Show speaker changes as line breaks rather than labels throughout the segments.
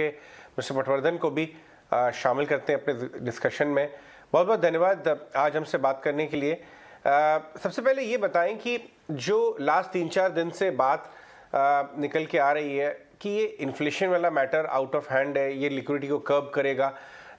के मिस्टर पटवर्धन को भी शामिल करते हैं अपने डिस्कशन में। बहुत बहुत धन्यवाद आज हमसे बात करने के लिए। सबसे पहले ये बताएं कि जो लास्ट 3-4 दिन से बात निकल के आ रही है कि ये इन्फ्लेशन वाला मैटर आउट ऑफ हैंड है, ये लिक्विडिटी को कर्ब करेगा,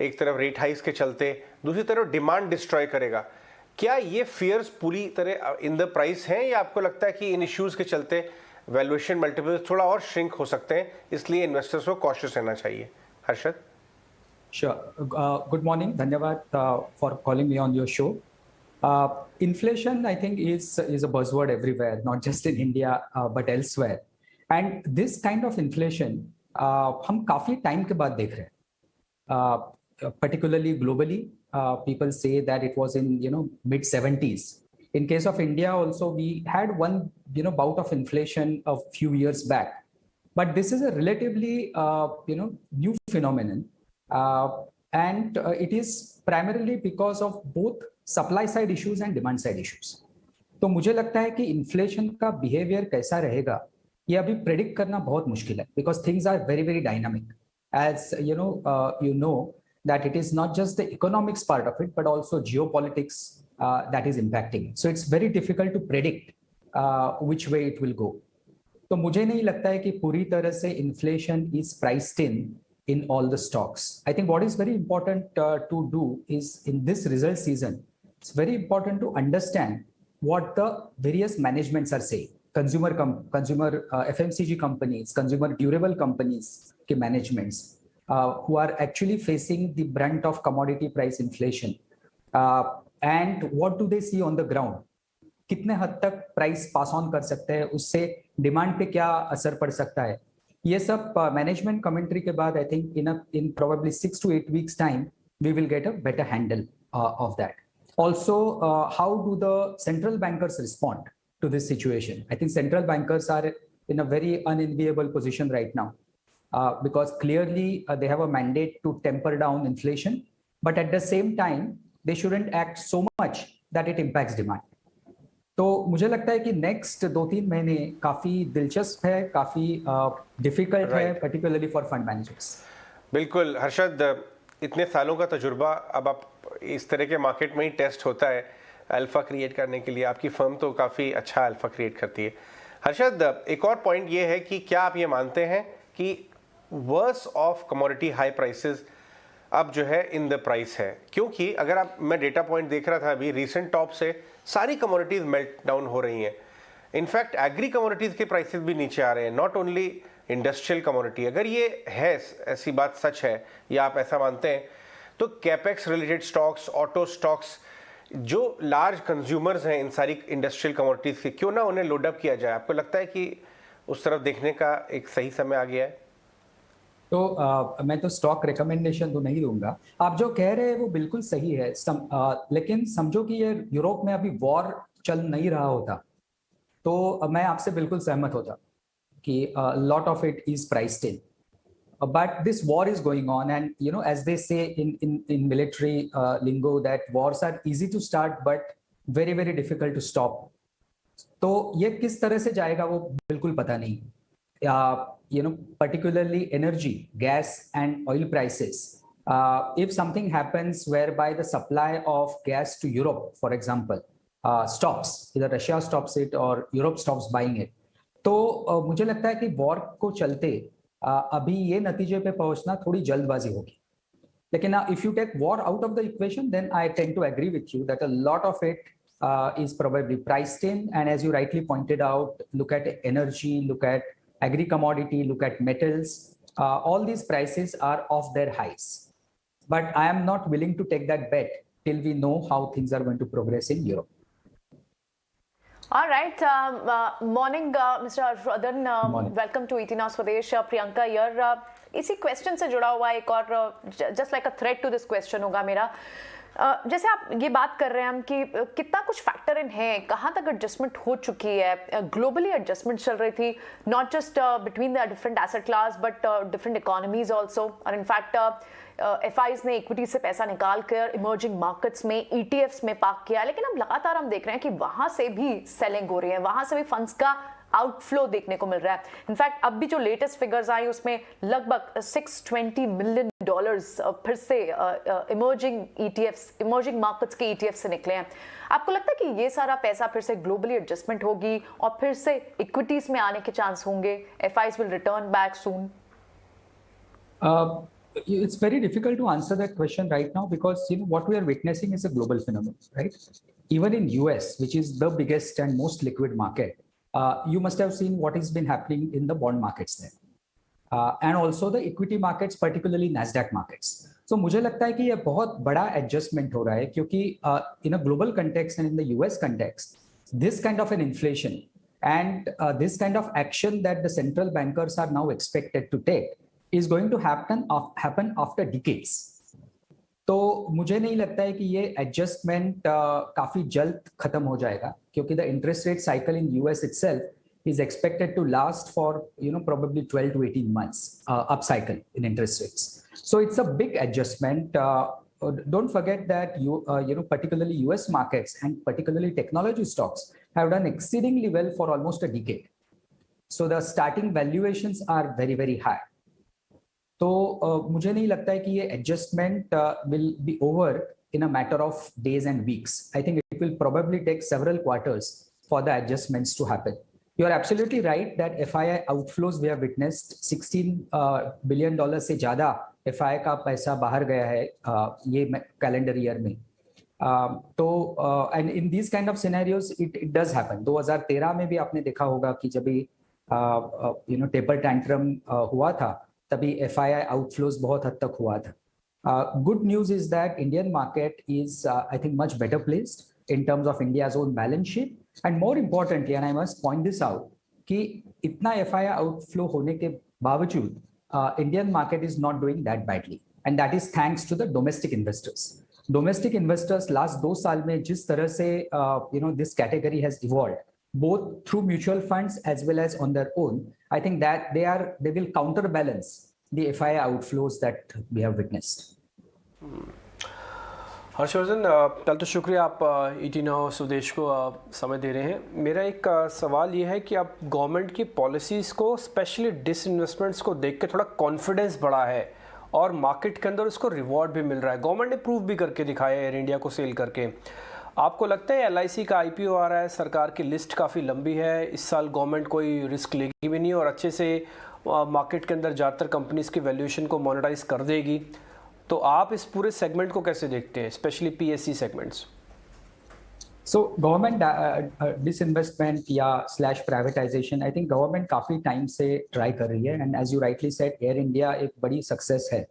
एक तरफ रेट हाइक्स के चलते, दूसरी तरफ डिमांड डिस्ट्रॉय करेगा। क्या ये फियर्स पूरी तरह इन द प्राइस हैं या आपको लगता है कि इन इश्यूज के चलते वैल्यूएशन मल्टीपल्स थोड़ा और श्रिंक हो सकते हैं, इसलिए इन्वेस्टर्स को कॉशियस रहना चाहिए? Harshad.
Sure. Good morning. Dhanyavad for calling me on your show. Inflation, I think, is a buzzword everywhere, not just in India but elsewhere. And this kind of inflation, हम काफी time के बाद देख रहे हैं. Particularly globally, people say that it was in mid 70s. In case of India, also we had one bout of inflation a few years back. But this is a relatively new phenomenon. And it is primarily because of both supply side issues and demand side issues. तो मुझे लगता है कि inflation का behaviour कैसा रहेगा ये अभी प्रेडिक्ट करना बहुत मुश्किल है, because things are very very dynamic. As you know that it is not just the economics part of it but also geopolitics that is impacting it. So it's very difficult to predict which way it will go. तो मुझे नहीं लगता है कि पूरी तरह से inflation is priced in all the stocks. I think what is very important to do is in this result season, it's very important to understand what the various managements are saying. Consumer FMCG companies, consumer durable companies के managements who are actually facing the brunt of commodity price inflation. And what do they see on the ground? कितने हद तक price pass on कर सकते हैं, उससे demand पे क्या असर पड़ सकता है, ये सब मैनेजमेंट कमेंट्री के बाद I think in probably 6 to 8 weeks time we will get a better handle of that. Also, how do the central bankers respond to this situation? I think central bankers are in a very unenviable position right now because clearly they have a mandate to temper down inflation, but at the same time they shouldn't act so much that it impacts demand. तो मुझे लगता है कि next 2-3 महीने काफी दिलचस्प है, काफी डिफिकल्ट है, पर्टिकुलरली फॉर फंड मैनेजर्स।
बिल्कुल हर्षद, इतने सालों का तजुर्बा अब आप इस तरह के मार्केट में ही टेस्ट होता है अल्फा क्रिएट करने के लिए। आपकी फर्म तो काफ़ी अच्छा अल्फा क्रिएट करती है। हर्षद, एक और पॉइंट ये है कि क्या आप ये मानते हैं कि worse of commodity high prices अब जो है इन द प्राइस है? क्योंकि अगर आप, मैं डेटा पॉइंट देख रहा था अभी, रीसेंट टॉप से सारी कमोडिटीज मेल्ट डाउन हो रही हैं। इनफैक्ट एग्री कमोडिटीज के प्राइसेस भी नीचे आ रहे हैं, नॉट ओनली इंडस्ट्रियल कमोडिटी। अगर ये है, ऐसी बात सच है या आप ऐसा मानते हैं, तो capex related stocks, auto stocks, जो लार्ज कंज्यूमर्स हैं इन सारी इंडस्ट्रियल कमोडिटीज के, क्यों ना उन्हें लोड अप किया जाए? आपको लगता है कि उस तरफ देखने का एक सही समय आ गया है?
तो मैं तो स्टॉक रिकमेंडेशन तो नहीं दूंगा। आप जो कह रहे हैं वो बिल्कुल सही है, लेकिन समझो कि ये यूरोप में अभी वॉर चल नहीं रहा होता तो मैं आपसे बिल्कुल सहमत होता कि lot of it is priced in, but this war is going on and as they say in military lingo that wars are easy to start but very very difficult to stop. तो ये किस तरह से जाएगा वो बिल्कुल पता नहीं। particularly energy, gas and oil prices. If something happens whereby the supply of gas to Europe, for example, stops, either Russia stops it or Europe stops buying it, तो मुझे लगता है कि वॉर को चलते अभी ये नतीजे पे पहुंचना थोड़ी जल्दबाजी होगी। लेकिन if you take war out of the equation, then I tend to agree with you that a lot of it is probably priced in. And as you rightly pointed out, look at energy, look at agri commodity, look at metals, all these prices are off their highs. But I am not willing to take that bet till we know how things are going to progress in Europe.
All right. Morning, Mr. Harshvardhan. Welcome to ET Now Swadesh. Priyanka here. इसी question से जुड़ा हुआ एक और just like a thread to this question होगा मेरा। जैसे आप ये बात कर रहे हैं हम कि कितना कुछ फैक्टर इन है, कहाँ तक एडजस्टमेंट हो चुकी है, ग्लोबली एडजस्टमेंट चल रही थी, not just between the different asset class but different economies also. और इनफैक्ट एफआईज ने इक्विटी से पैसा निकाल कर इमर्जिंग मार्केट्स में, ईटीएफ्स में पार्क किया, लेकिन अब लगातार हम देख रहे हैं कि वहां से भी सेलिंग हो रही है, वहां से भी फंड्स का आउटफ्लो देखने को मिल रहा है। इनफैक्ट अब भी जो लेटेस्ट फिगर्स आई उसमें लगभग $620 मिलियन फिर से इमर्जिंग मार्केट्स के ETFs से निकले हैं। आपको लगता है कि ये सारा पैसा फिर से ग्लोबली एडजस्टमेंट होगी और फिर से इक्विटीज में आने के चांस होंगे? FIs will return back soon?
It's very difficult to answer that question right now because what we are witnessing is a global phenomenon, right? Even in US, which is the biggest and most liquid market, you must have seen what has been happening in the bond markets there, and also the equity markets, particularly Nasdaq markets. So मुझे लगता है कि ये बहुत बड़ा adjustment हो रहा है क्योंकि in a global context and in the US context, this kind of an inflation and this kind of action that the central bankers are now expected to take is going to happen after decades. तो मुझे नहीं लगता है कि ये adjustment काफी जल्द खत्म हो जाएगा क्योंकि the interest rate cycle in US itself is expected to last for probably 12 to 18 months up cycle in interest rates. So it's a big adjustment. Don't forget that particularly US markets and particularly technology stocks have done exceedingly well for almost a decade. So the starting valuations are very, very high. तो मुझे नहीं लगता है कि ये adjustment will be over in a matter of days and weeks. I think it will probably take several quarters for the adjustments to happen. You are absolutely right that FII outflows we have witnessed $16 billion से ज्यादा FII का पैसा बाहर गया है ये calendar year में. तो and in these kind of scenarios it does happen. 2013 में भी आपने देखा होगा कि जब भी टेपर टैंट्रम हुआ था तभी FII outflows बहुत हद तक हुआ था. Good news is that Indian market is I think much better placed in terms of India's own balance sheet, and more importantly, and I must point this out, कि इतना FII outflow होने के बावजूद Indian market is not doing that badly, and that is thanks to the domestic investors. Domestic investors last 2 साल में जिस तरह से this category has evolved, both through mutual funds as well as on their own, I think that they will counterbalance the FII outflows that we have witnessed.
Harshvardhan, पहले तो शुक्रिया आप ET Now स्वदेश को समय दे रहे हैं. मेरा एक सवाल ये है कि आप गवर्नमेंट की पॉलिसीज़ को, स्पेशली डिसइन्वेस्टमेंट्स को देख के थोड़ा कॉन्फिडेंस बढ़ा है और मार्केट के अंदर उसको रिवॉर्ड भी मिल रहा है. गवर्नमेंट ने प्रूव भी करके दिखाया है एयर इंडिया को सेल करके. आपको लगता है LIC का IPO आ रहा है, सरकार की लिस्ट काफ़ी लंबी है, इस साल गवर्नमेंट कोई रिस्क लेगी भी नहीं और अच्छे से मार्केट के अंदर ज़्यादातर कंपनीज की वैल्यूएशन को मोनेटाइज कर देगी, तो आप इस पूरे सेगमेंट को कैसे देखते हैं, specially PSC segments?
So government disinvestment या /privatization, I think government काफी टाइम से ट्राई कर रही है, and as you rightly said, Air India एक बड़ी सक्सेस है.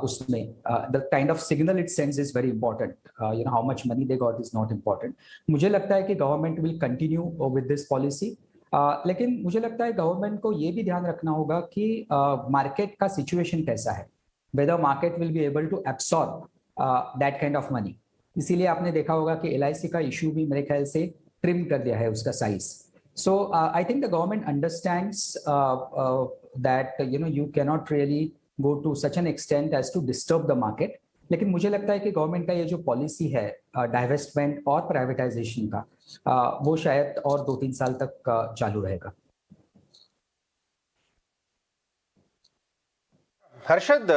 उसमें the kind of signal it sends is very important. How much money they got is not important. मुझे लगता है कि government will continue with this policy. लेकिन मुझे लगता है गवर्नमेंट को ये भी ध्यान रखना होगा कि मार्केट का सिचुएशन कैसा है, whether market will be able to absorb that kind of money. इसीलिए आपने देखा होगा कि LIC का इशू भी मेरे ख्याल से ट्रिम कर दिया है उसका size. So I think the government understands that you cannot really go to such an extent as to disturb the market. लेकिन मुझे लगता है कि गवर्नमेंट का ये जो पॉलिसी है डाइवेस्टमेंट और प्राइवेटाइजेशन का, वो शायद और 2-3 साल तक चालू रहेगा.
हर्षद,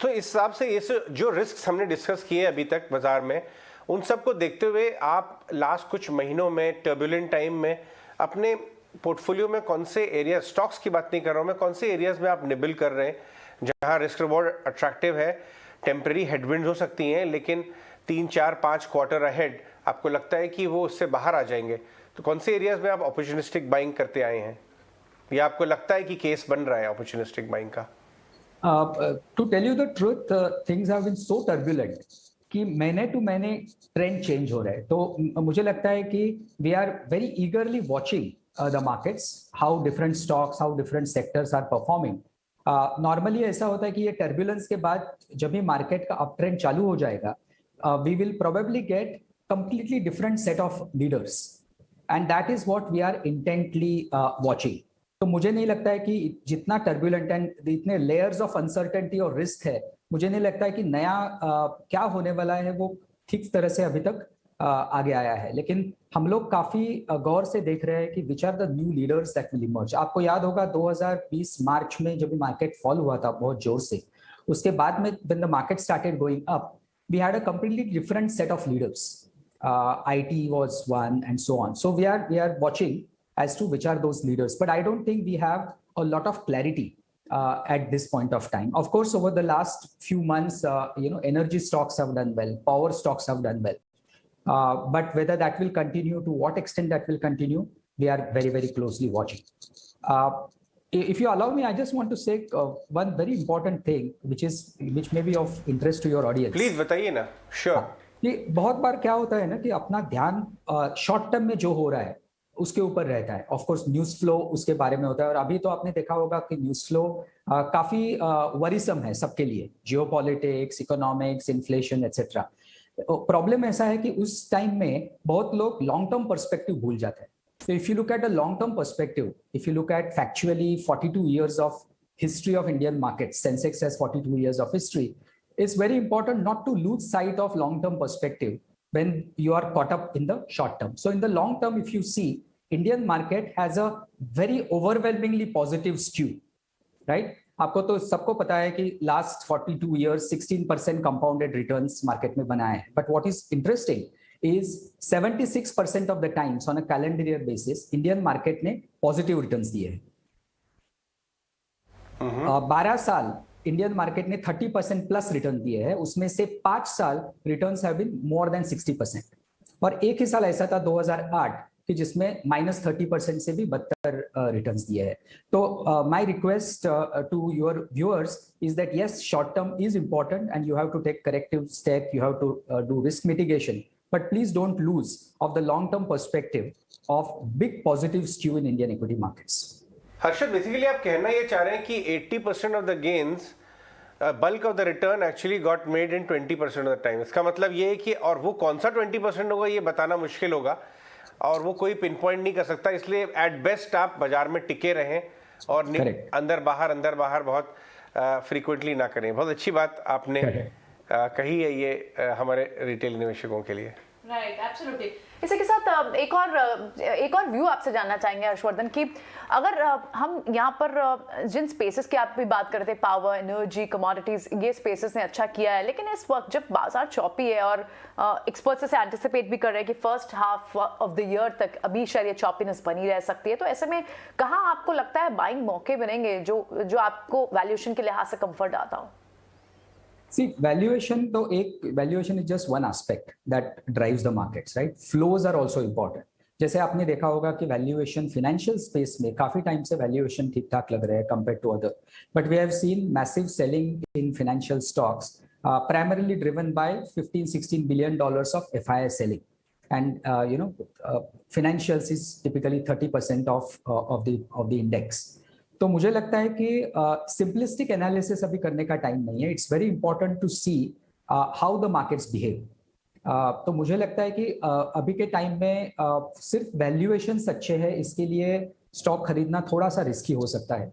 तो इस हिसाब से ये जो रिस्क हमने डिस्कस किए अभी तक बाजार में, उन सबको देखते हुए आप लास्ट कुछ महीनों में टर्बुलेंट टाइम में अपने पोर्टफोलियो में कौन से एरिया, स्टॉक्स की बात नहीं कर रहा हूं मैं, कौन से एरियाज में आप निबल कर रहे हैं जहां रिस्क रिवॉर्ड अट्रैक्टिव है? टेम्पररी हेडविंड्स हो सकती हैं लेकिन 3-4-5 क्वार्टर अहेड आपको लगता है कि वो उससे बाहर आ जाएंगे, तो कौन से एरियाज में आप अपॉर्चुनिस्टिक बाइंग करते आए हैं या आपको लगता है कि केस बन रहा है अपॉर्चुनिस्टिक बाइंग का?
To tell you the truth, things have been so turbulent कि महीने टू महीने ट्रेंड चेंज हो रहा है. तो मुझे लगता है कि we are very eagerly watching the markets, how different stocks, how different sectors are performing. Normally ऐसा होता है कि ये turbulence के बाद जब भी मार्केट का अप ट्रेंड चालू हो जाएगा, we will probably get completely different set of leaders, and that is what we are intently watching. तो मुझे नहीं लगता है कि जितना टर्बुलेंट एंड इतने लेयर्स ऑफ अनसर्टेनिटी और रिस्क है, मुझे नहीं लगता है कि नया क्या होने वाला है वो ठीक तरह से अभी तक आगे आया है, लेकिन हम लोग काफी गौर से देख रहे हैं कि which are the new leaders that will emerge. आपको याद होगा 2020 मार्च में जब मार्केट फॉल हुआ था बहुत जोर से, उसके बाद में when the market started going up, we had a completely different set of leaders. IT was one and so on. So we are watching as to which are those leaders, but I don't think we have a lot of clarity at this point of time. Of course, over the last few months, energy stocks have done well, power stocks have done well, but whether that will continue, to what extent that will continue, we are very, very closely watching. If you allow me, I just want to say one very important thing, which may be of interest to your audience.
Please बताइए ना. Sure.
कि बहुत बार क्या होता है ना कि अपना ध्यान शॉर्ट टर्म में जो हो रहा है उसके ऊपर रहता है. ऑफ कोर्स न्यूज़ फ्लो उसके बारे में होता है, और अभी तो आपने देखा होगा कि न्यूज़ फ्लो काफी वरीसम है सबके लिए, geopolitics, economics, inflation etcetera. Problem ऐसा है कि उस टाइम में बहुत लोग लॉन्ग टर्म पर्सपेक्टिव भूल जाते हैं. So if you look at a long-term perspective, if you look at factually 42 years of history of Indian markets, Sensex has 42 years of history, it's very important not to lose sight of long-term perspective when you are caught up in the short term. So in the long term, if you see, Indian market has a very overwhelmingly positive skew, right? आपको तो सबको पता है कि last 42 years 16% compounded returns market में बनाया है. But what is interesting is 76% of the times on a calendar year basis, Indian market ने positive returns दिए हैं. 12 साल इंडियन मार्केट ने 30% प्लस रिटर्न दिए हैं, उसमें से 5 साल returns have been more than 60%. और एक ही साल ऐसा था 2008 कि जिसमें -30% से भी बदतर रिटर्न्स दिए हैं. तो my request to your viewers is that yes, short term is important and you have to take corrective step, you have to do risk mitigation, but please don't lose of the long-term perspective of big positive skew in Indian equity markets.
Harshad, basically आप कहना ये चाह रहे हैं कि 80% of the gains, bulk of the return actually got made in 20% of the time. इसका मतलब ये है कि, और वो कौन सा 20% होगा ये बताना मुश्किल होगा और वो कोई पिन पॉइंट नहीं कर सकता. इसलिए एट बेस्ट आप बाजार में टिके रहें और अंदर बाहर बहुत फ्रीक्वेंटली ना करें. बहुत अच्छी बात आपने कही है ये हमारे रिटेल निवेशकों के लिए.
Right, absolutely. इसी के साथ एक और व्यू आपसे जानना चाहेंगे हर्षवर्धन कि अगर हम यहाँ पर जिन स्पेसेस की आप भी बात करते हैं, पावर, एनर्जी, कमोडिटीज, ये स्पेसेस ने अच्छा किया है, लेकिन इस वक्त जब बाजार चौपी है और एक्सपर्ट्स से एंटिसिपेट भी कर रहे हैं कि first half of the year तक अभी शायद ये चौपीनेस बनी रह सकती है, तो ऐसे में कहाँ आपको लगता है बाइंग मौके बनेंगे जो आपको वैल्यूएशन के लिहाज से कंफर्ट आता हो?
See, valuation is just one aspect that drives the markets, right? Flows are also important. जैसे आपने देखा होगा कि वैल्यूएशन फाइनेंशियल स्पेस में काफी टाइम से वैल्यूएशन ठीक ठाक लग रहे हैं compare to other, but we have seen massive selling in financial stocks, primarily driven by $15-16 billion of FII selling, and financials is typically 30% of the index. तो मुझे लगता है कि सिंपलिस्टिक एनालिसिस अभी करने का टाइम नहीं है. It's very important to see how the markets behave. तो मुझे लगता है कि अभी के टाइम में सिर्फ वैल्यूएशंस अच्छे हैं इसके लिए स्टॉक खरीदना थोड़ा सा रिस्की हो सकता है,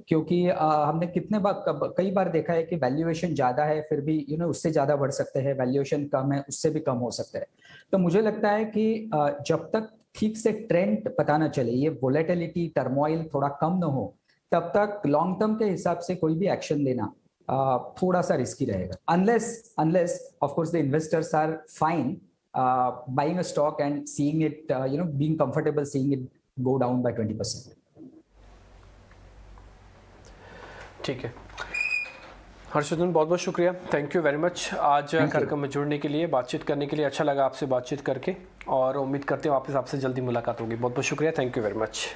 क्योंकि हमने कई बार देखा है कि वैल्यूएशन ज्यादा है फिर भी उससे ज्यादा बढ़ सकते हैं, वैल्यूएशन कम है उससे भी कम हो सकता है. तो मुझे लगता है कि जब तक ठीक से ट्रेंड पता ना चले, ये वोलेटिलिटी, टर्मोइल थोड़ा कम न हो, तब तक लॉन्ग टर्म के हिसाब से कोई भी एक्शन लेना थोड़ा सा रिस्की रहेगा. Unless of course the investors are fine buying a stock and seeing it, being comfortable seeing it go down by 20%.
ठीक है हर्षवर्धन, बहुत बहुत शुक्रिया, थैंक यू वेरी मच आज कार्यक्रम में जुड़ने के लिए, बातचीत करने के लिए. अच्छा लगा आपसे बातचीत करके और उम्मीद करते हैं वापस आपसे जल्दी मुलाकात होगी. बहुत बहुत शुक्रिया, थैंक यू वेरी मच.